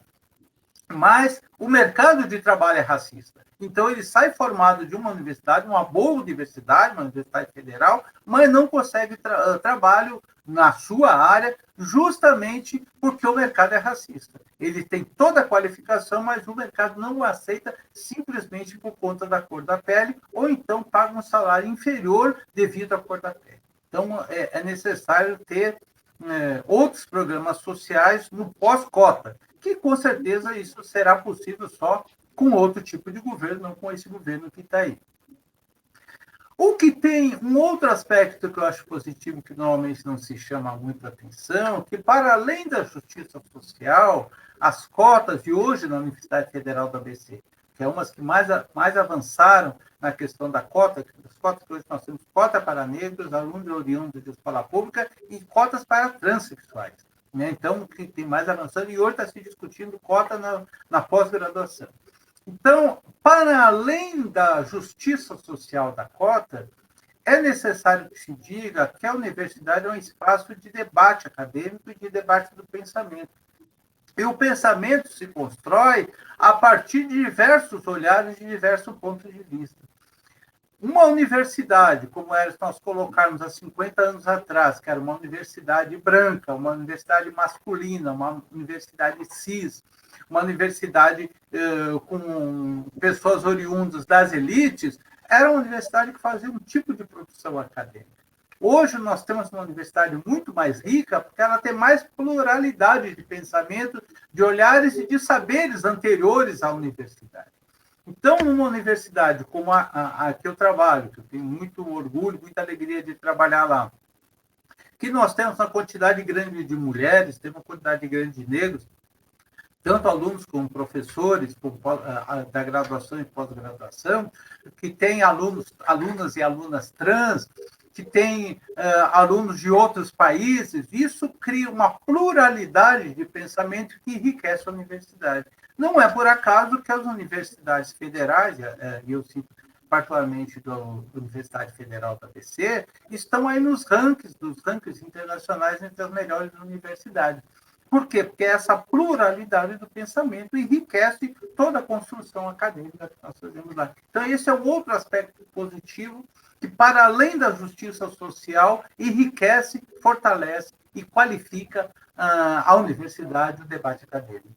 mas o mercado de trabalho é racista. Então, ele sai formado de uma universidade, uma boa universidade, uma universidade federal, mas não consegue trabalho na sua área, justamente porque o mercado é racista. Ele tem toda a qualificação, mas o mercado não o aceita simplesmente por conta da cor da pele, ou então paga um salário inferior devido à cor da pele. Então, é necessário ter outros programas sociais no pós-cota, que com certeza isso será possível só com outro tipo de governo, não com esse governo que está aí. O que tem um outro aspecto que eu acho positivo, que normalmente não se chama muita atenção, que para além da justiça social, as cotas de hoje na Universidade Federal da ABC, que é umas que mais avançaram na questão da cota, as cotas que hoje nós temos cota para negros, alunos oriundos de escola pública e cotas para transexuais. Né? Então, o que tem mais avançando, e hoje está se discutindo cota na pós-graduação. Então, para além da justiça social da cota, é necessário que se diga que a universidade é um espaço de debate acadêmico e de debate do pensamento. E o pensamento se constrói a partir de diversos olhares, de diversos pontos de vista. Uma universidade, como era se nós colocarmos há 50 anos atrás, que era uma universidade branca, uma universidade masculina, uma universidade cis, uma universidade com pessoas oriundas das elites, era uma universidade que fazia um tipo de produção acadêmica. Hoje nós temos uma universidade muito mais rica, porque ela tem mais pluralidade de pensamento, de olhares e de saberes anteriores à universidade. Então, numa universidade como a que eu trabalho, que eu tenho muito orgulho, muita alegria de trabalhar lá, que nós temos uma quantidade grande de mulheres, temos uma quantidade grande de negros, tanto alunos como professores, como da graduação e pós-graduação, que tem alunas e alunas trans, que tem alunos de outros países, isso cria uma pluralidade de pensamento que enriquece a universidade. Não é por acaso que as universidades federais, e eu cito particularmente da Universidade Federal da ABC, estão aí dos rankings internacionais entre as melhores universidades. Por quê? Porque essa pluralidade do pensamento enriquece toda a construção acadêmica que nós fazemos lá. Então, esse é um outro aspecto positivo que, para além da justiça social, enriquece, fortalece e qualifica a universidade, o debate acadêmico.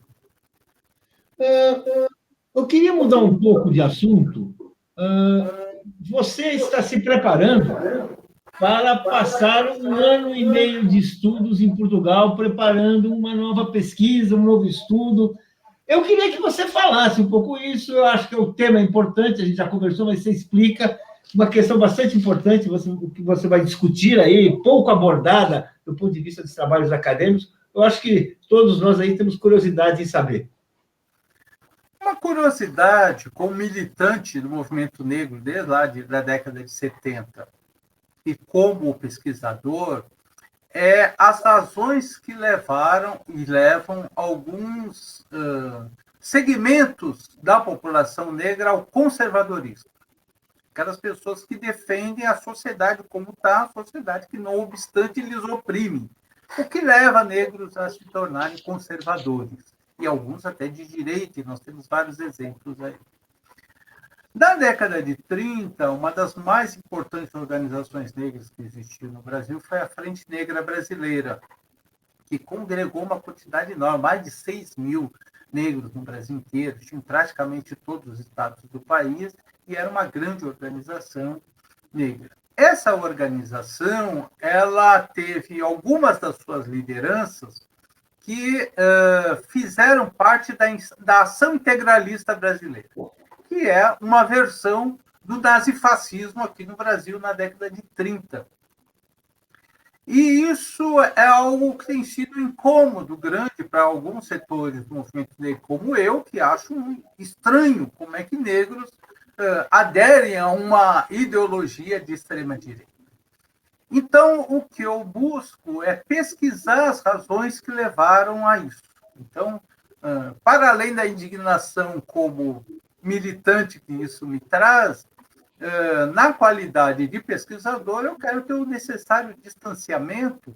Eu queria mudar um pouco de assunto. Você está se preparando para passar 1 ano e meio de estudos em Portugal, preparando uma nova pesquisa, um novo estudo. Eu queria que você falasse um pouco isso. Eu acho que o tema é importante, a gente já conversou, mas você explica uma questão bastante importante, que você vai discutir aí, pouco abordada do ponto de vista dos trabalhos acadêmicos. Eu acho que todos nós aí temos curiosidade em saber. Uma curiosidade, como militante do movimento negro desde lá da década de 70 e como pesquisador, é as razões que levaram e levam alguns segmentos da população negra ao conservadorismo. Aquelas pessoas que defendem a sociedade como está, a sociedade que, não obstante, lhes oprime. O que leva negros a se tornarem conservadores. E alguns até de direita, e nós temos vários exemplos aí. Na década de 30, uma das mais importantes organizações negras que existiu no Brasil foi a Frente Negra Brasileira, que congregou uma quantidade enorme, mais de 6 mil negros no Brasil inteiro, tinha praticamente todos os estados do país, e era uma grande organização negra. Essa organização, ela teve algumas das suas lideranças que fizeram parte da ação integralista brasileira, que é uma versão do nazifascismo aqui no Brasil na década de 30. E isso é algo que tem sido incômodo grande para alguns setores do movimento negro, como eu, que acho estranho como é que negros aderem a uma ideologia de extrema-direita. Então, o que eu busco é pesquisar as razões que levaram a isso. Então, para além da indignação como militante que isso me traz, na qualidade de pesquisador, eu quero ter o necessário distanciamento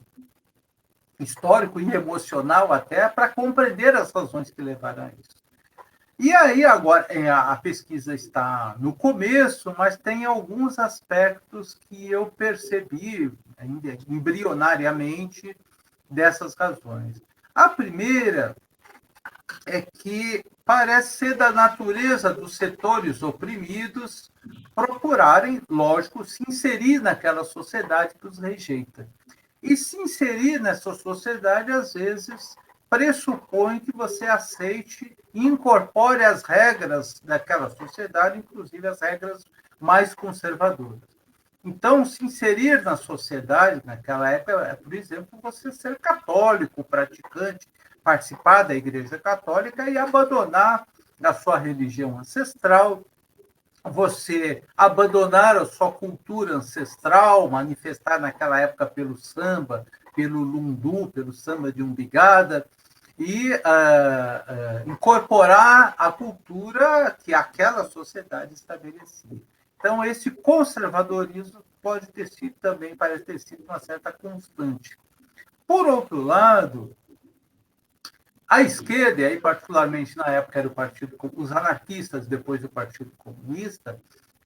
histórico e emocional até para compreender as razões que levaram a isso. E aí, agora, a pesquisa está no começo, mas tem alguns aspectos que eu percebi ainda embrionariamente dessas razões. A primeira é que parece ser da natureza dos setores oprimidos procurarem, lógico, se inserir naquela sociedade que os rejeita. E se inserir nessa sociedade, às vezes, pressupõe que você aceite e incorpore as regras daquela sociedade, inclusive as regras mais conservadoras. Então, se inserir na sociedade, naquela época, é, por exemplo, você ser católico, praticante, participar da Igreja Católica e abandonar a sua religião ancestral, você abandonar a sua cultura ancestral, manifestar naquela época pelo samba, pelo lundu, pelo samba de umbigada, e incorporar a cultura que aquela sociedade estabelecia. Então, esse conservadorismo pode ter sido também, parece ter sido uma certa constante. Por outro lado, a esquerda, e aí particularmente na época era o partido, os anarquistas, depois o Partido Comunista,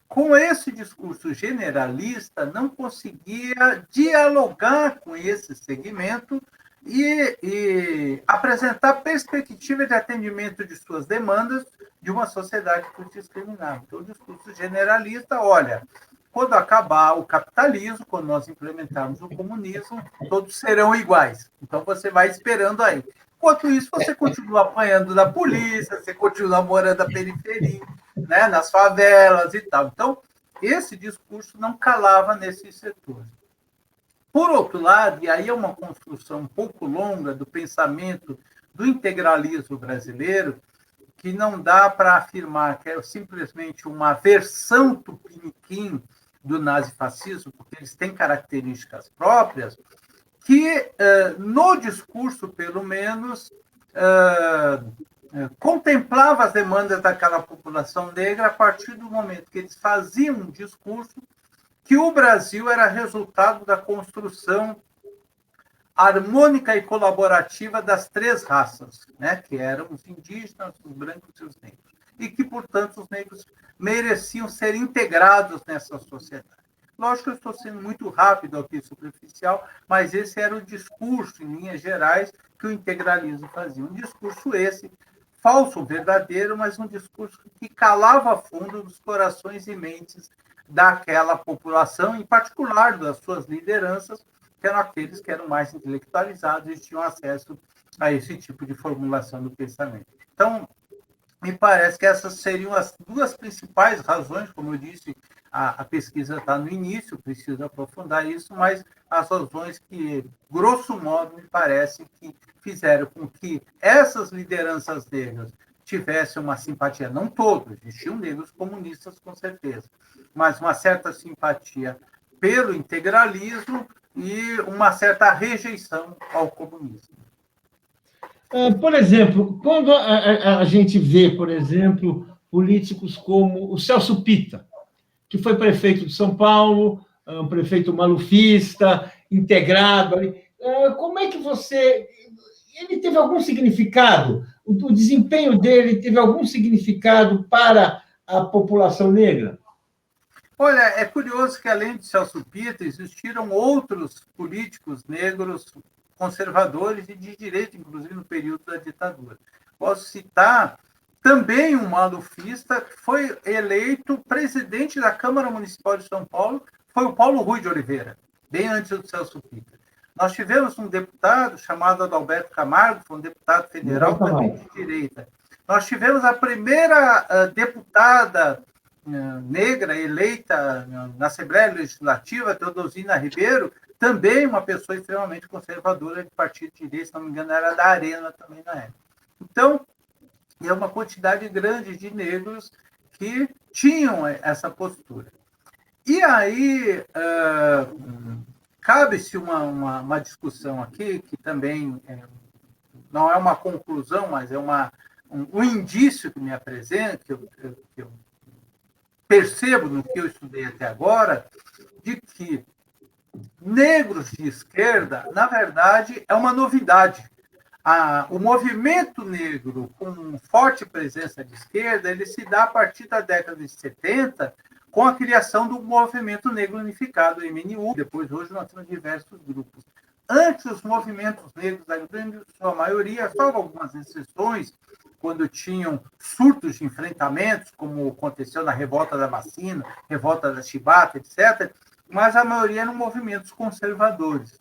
com esse discurso generalista, não conseguia dialogar com esse segmento e apresentar perspectiva de atendimento de suas demandas de uma sociedade que os discriminava. Então, o discurso generalista, olha, quando acabar o capitalismo, quando nós implementarmos o comunismo, todos serão iguais. Então, você vai esperando aí. Enquanto isso, você continua apanhando da polícia, você continua morando na periferia, né, nas favelas e tal. Então, esse discurso não calava nesses setores. Por outro lado, e aí é uma construção um pouco longa do pensamento do integralismo brasileiro, que não dá para afirmar que é simplesmente uma versão tupiniquim do nazifascismo, porque eles têm características próprias, que no discurso, pelo menos, contemplava as demandas daquela população negra a partir do momento que eles faziam um discurso que o Brasil era resultado da construção harmônica e colaborativa das três raças, né, que eram os indígenas, os brancos e os negros, e que, portanto, os negros mereciam ser integrados nessa sociedade. Lógico que eu estou sendo muito rápido aqui, superficial, mas esse era o discurso, em linhas gerais, que o integralismo fazia. Um discurso esse, falso, verdadeiro, mas um discurso que calava fundo nos corações e mentes daquela população, em particular das suas lideranças, que eram aqueles que eram mais intelectualizados e tinham acesso a esse tipo de formulação do pensamento. Então, me parece que essas seriam as duas principais razões, como eu disse, a pesquisa está no início, preciso aprofundar isso, mas as razões que, grosso modo, me parece que fizeram com que essas lideranças negras tivessem uma simpatia, não todos, existiam negros comunistas, com certeza, mas uma certa simpatia pelo integralismo e uma certa rejeição ao comunismo. Por exemplo, quando a gente vê, por exemplo, políticos como o Celso Pitta, que foi prefeito de São Paulo, um prefeito malufista, integrado. Como é que você... Ele teve algum significado? O desempenho dele teve algum significado para a população negra? Olha, é curioso que, além de Celso Pitta, existiram outros políticos negros conservadores e de direita, inclusive no período da ditadura. Posso citar também um malufista que foi eleito presidente da Câmara Municipal de São Paulo, foi o Paulo Rui de Oliveira, bem antes do Celso Pitta. Nós tivemos um deputado chamado Adalberto Camargo, foi um deputado federal também de direita. Nós tivemos a primeira deputada negra eleita na Assembleia Legislativa, Teodosina Ribeiro, também uma pessoa extremamente conservadora de partido de direita, se não me engano, era da Arena também na época. Então, é uma quantidade grande de negros que tinham essa postura. E aí, cabe-se uma discussão aqui, que também não é uma conclusão, mas é um indício que me apresenta, que eu percebo no que eu estudei até agora, de que negros de esquerda, na verdade, é uma novidade. O movimento negro, com forte presença de esquerda, ele se dá a partir da década de 70, com a criação do Movimento Negro Unificado, o MNU. Depois, hoje, nós temos diversos grupos. Antes, os movimentos negros, da sua maioria, salvo algumas exceções, quando tinham surtos de enfrentamentos, como aconteceu na Revolta da Vacina, Revolta da Chibata, etc., mas a maioria eram movimentos conservadores.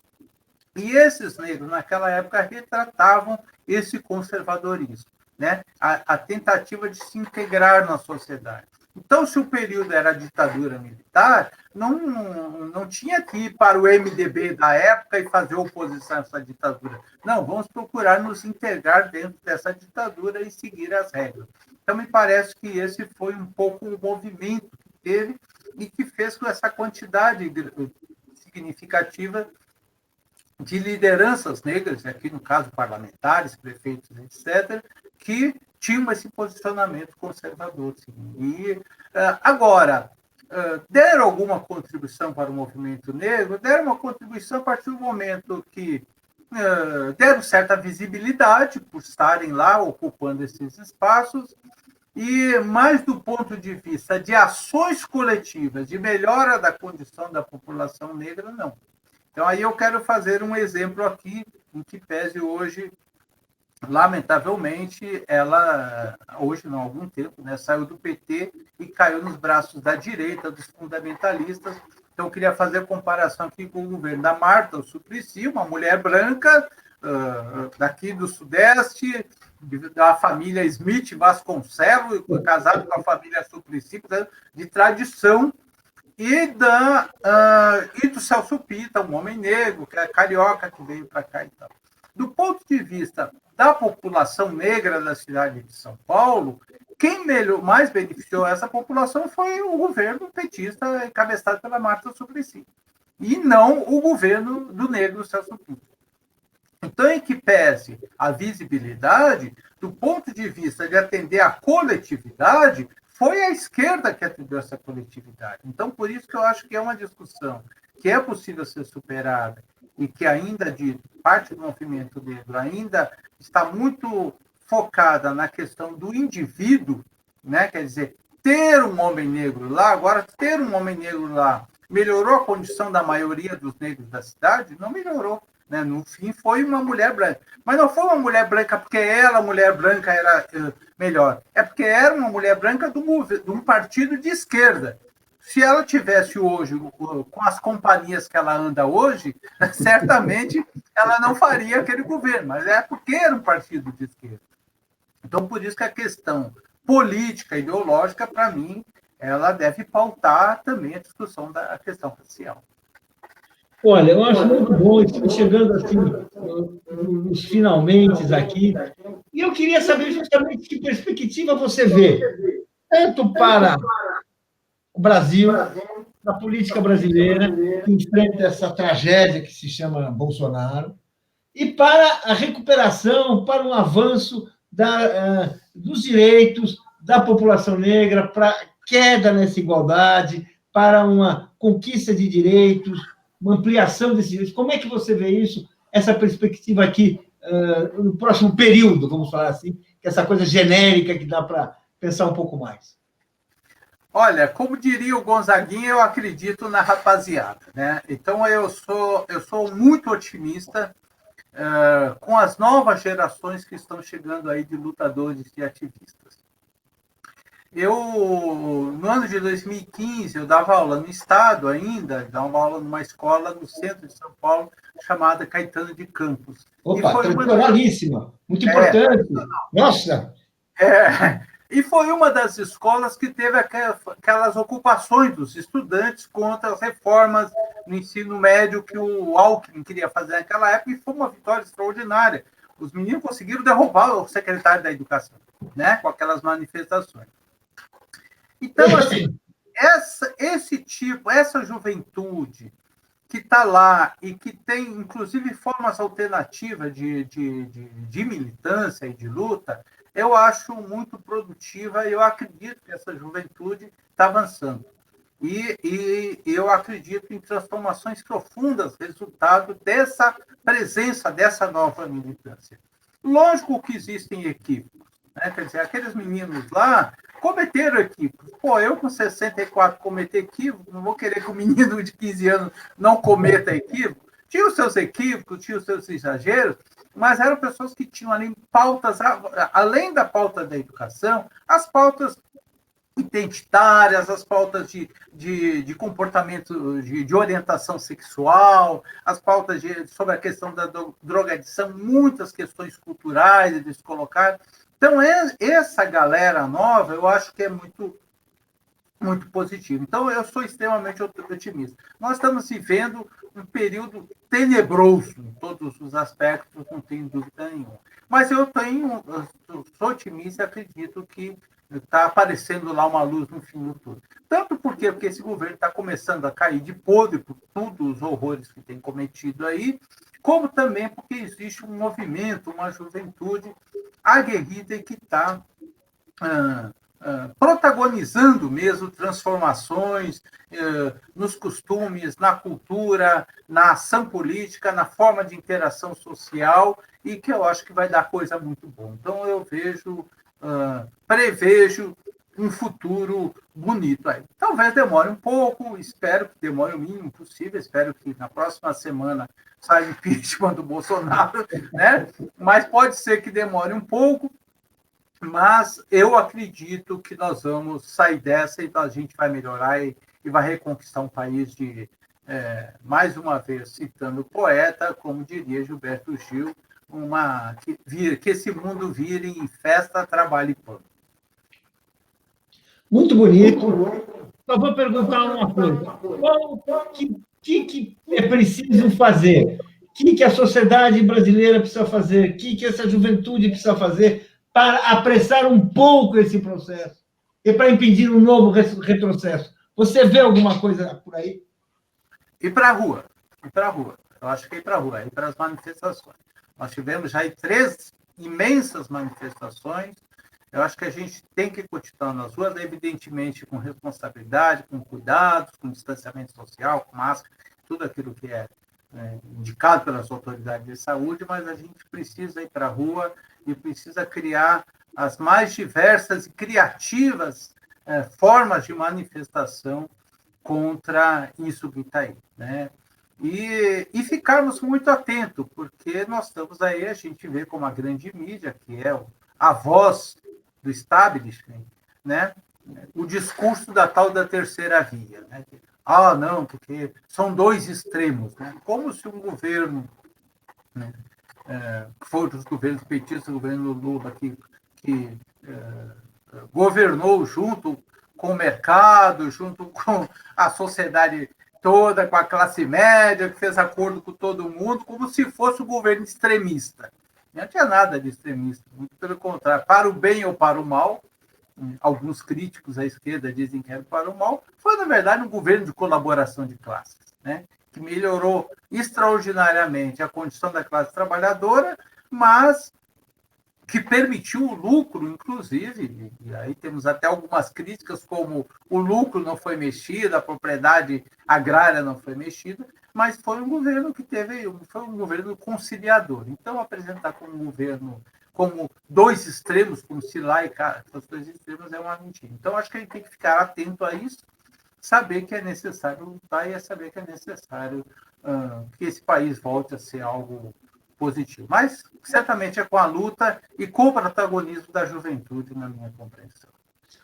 E esses negros, naquela época, retratavam esse conservadorismo, né? A tentativa de se integrar na sociedade. Então, se o período era a ditadura militar, não tinha que ir para o MDB da época e fazer oposição a essa ditadura. Não, vamos procurar nos integrar dentro dessa ditadura e seguir as regras. Então, me parece que esse foi um pouco o movimento que teve e que fez com essa quantidade significativa de lideranças negras, aqui no caso parlamentares, prefeitos, etc., que tinham esse posicionamento conservador. Sim. E agora, deram alguma contribuição para o movimento negro? Deram uma contribuição a partir do momento que deram certa visibilidade por estarem lá ocupando esses espaços, e mais do ponto de vista de ações coletivas, de melhora da condição da população negra, não. Então, aí eu quero fazer um exemplo aqui, em que pese hoje, lamentavelmente, ela, hoje não há algum tempo, né, saiu do PT e caiu nos braços da direita, dos fundamentalistas. Então, eu queria fazer a comparação aqui com o governo da Marta Suplicy, uma mulher branca, daqui do Sudeste, da família Smith Vasconcelos, casado com a família Suplicy, de tradição, e do Celso Pitta, um homem negro, que é carioca, que veio para cá e tal. Do ponto de vista da população negra da cidade de São Paulo, quem mais beneficiou essa população foi o governo petista encabeçado pela Marta Suplicy, e não o governo do negro Celso Pitta. Então, em que pese a visibilidade, do ponto de vista de atender a coletividade, foi a esquerda que atendeu essa coletividade. Então, por isso que eu acho que é uma discussão que é possível ser superada e que ainda, de parte do movimento negro, ainda está muito focada na questão do indivíduo, né? Quer dizer, ter um homem negro lá, agora ter um homem negro lá, melhorou a condição da maioria dos negros da cidade? Não melhorou. Né? No fim, foi uma mulher branca. Mas não foi uma mulher branca porque ela, mulher branca, era melhor. É porque era uma mulher branca de um partido de esquerda. Se ela tivesse hoje, com as companhias que ela anda hoje, certamente ela não faria aquele governo. Mas é porque era um partido de esquerda. Então, por isso que a questão política, ideológica, para mim, ela deve pautar também a discussão da questão racial. Olha, eu acho muito bom, estamos chegando assim, nos finalmente aqui, e eu queria saber justamente que perspectiva você vê, tanto para o Brasil, a política brasileira, que enfrenta essa tragédia que se chama Bolsonaro, e para a recuperação, para um avanço dos direitos da população negra, para a queda nessa igualdade, para uma conquista de direitos, uma ampliação desses direitos. Como é que você vê isso, essa perspectiva aqui, no próximo período, vamos falar assim, que é essa coisa genérica que dá para pensar um pouco mais? Olha, como diria o Gonzaguinha, eu acredito na rapaziada, né? Então, eu sou muito otimista com as novas gerações que estão chegando aí de lutadores e ativistas. No ano de 2015, eu dava aula no Estado ainda, dava aula numa escola no centro de São Paulo, chamada Caetano de Campos. Opa, tradicionalíssima, muito importante. Nossa! E foi uma das escolas que teve aquelas ocupações dos estudantes contra as reformas no ensino médio que o Alckmin queria fazer naquela época, e foi uma vitória extraordinária. Os meninos conseguiram derrubar o secretário da Educação, né, com aquelas manifestações. Então, assim, essa juventude que está lá e que tem, inclusive, formas alternativas de militância e de luta, eu acho muito produtiva e eu acredito que essa juventude está avançando. E eu acredito em transformações profundas, resultado dessa presença dessa nova militância. Lógico que existem equívocos, né? Quer dizer, aqueles meninos lá cometeram equívocos. Pô, eu com 64 cometi equívoco, não vou querer que o menino de 15 anos não cometa equívoco. Tinha os seus equívocos, tinha os seus exageros, mas eram pessoas que tinham ali pautas, além da pauta da educação, as pautas identitárias, as pautas de comportamento, de orientação sexual, as pautas sobre a questão da drogadição, muitas questões culturais eles colocaram. Então, essa galera nova, eu acho que é muito, muito positivo. Então, eu sou extremamente otimista. Nós estamos vivendo um período tenebroso em todos os aspectos, não tenho dúvida nenhuma. Mas eu sou otimista e acredito que está aparecendo lá uma luz no fim do túnel. Tanto porque esse governo está começando a cair de podre por todos os horrores que tem cometido aí, como também porque existe um movimento, uma juventude aguerrida e que está protagonizando mesmo transformações nos costumes, na cultura, na ação política, na forma de interação social, e que eu acho que vai dar coisa muito boa. Então, eu prevejo um futuro bonito aí. Talvez demore um pouco, espero que demore o mínimo possível, espero que na próxima semana saia o impeachment do Bolsonaro, né? Mas pode ser que demore um pouco, mas eu acredito que nós vamos sair dessa e a gente vai melhorar e vai reconquistar um país mais uma vez, citando o poeta, como diria Gilberto Gil, que esse mundo vire em festa, trabalho e pão. Muito bonito. Só vou perguntar uma coisa. O que é preciso fazer? O que a sociedade brasileira precisa fazer? O que essa juventude precisa fazer para apressar um pouco esse processo e para impedir um novo retrocesso? Você vê alguma coisa por aí? Ir para a rua. Eu acho que ir para a rua, ir para as manifestações. Nós tivemos já 3 imensas manifestações. Eu acho que a gente tem que continuar nas ruas, evidentemente com responsabilidade, com cuidados, com distanciamento social, com máscara, tudo aquilo que é indicado pelas autoridades de saúde, mas a gente precisa ir para a rua e precisa criar as mais diversas e criativas formas de manifestação contra isso que está aí, né? E ficarmos muito atentos, porque nós estamos aí, a gente vê como a grande mídia, que é a voz do establishment, né? O discurso da tal da terceira via, né? Não, porque são 2 extremos, né? Como se um governo, né, que foi dos governos petistas, o governo Lula, que governou junto com o mercado, junto com a sociedade toda, com a classe média, que fez acordo com todo mundo, como se fosse um governo extremista. Não tinha nada de extremista, muito pelo contrário, para o bem ou para o mal, alguns críticos à esquerda dizem que era para o mal, foi, na verdade, um governo de colaboração de classes, né? Que melhorou extraordinariamente a condição da classe trabalhadora, mas que permitiu o lucro, inclusive, e aí temos até algumas críticas, como o lucro não foi mexido, a propriedade agrária não foi mexida, mas foi um governo que foi um governo conciliador. Então, apresentar como um governo, como 2 extremos, como se lá e cá, os 2 extremos é uma mentira. Então, acho que a gente tem que ficar atento a isso, saber que é necessário lutar e saber que é necessário que esse país volte a ser algo positivo. Mas, certamente, é com a luta e com o protagonismo da juventude, na minha compreensão.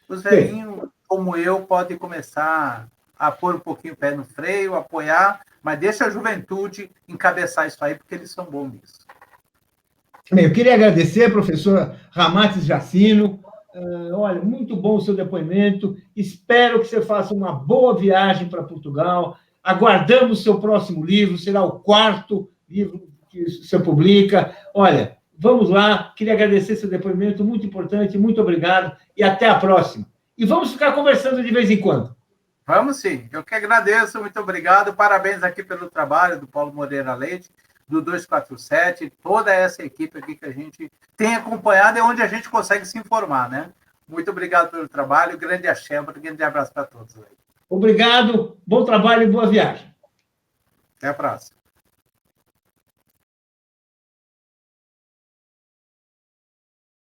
Os velhinhos, como eu, podem começar a pôr um pouquinho o pé no freio, apoiar, mas deixa a juventude encabeçar isso aí, porque eles são bons nisso. Bem, eu queria agradecer, professora Ramatiz Jacino. Olha, muito bom o seu depoimento. Espero que você faça uma boa viagem para Portugal. Aguardamos o seu próximo livro, será o 4º livro que você publica. Olha, vamos lá. Queria agradecer seu depoimento, muito importante. Muito obrigado e até a próxima. E vamos ficar conversando de vez em quando. Vamos sim. Eu que agradeço, muito obrigado. Parabéns aqui pelo trabalho do Paulo Moreira Leite, do 247, toda essa equipe aqui que a gente tem acompanhado e onde a gente consegue se informar, né? Muito obrigado pelo trabalho. Grande axé, um grande abraço para todos. Obrigado, bom trabalho e boa viagem. Até a próxima.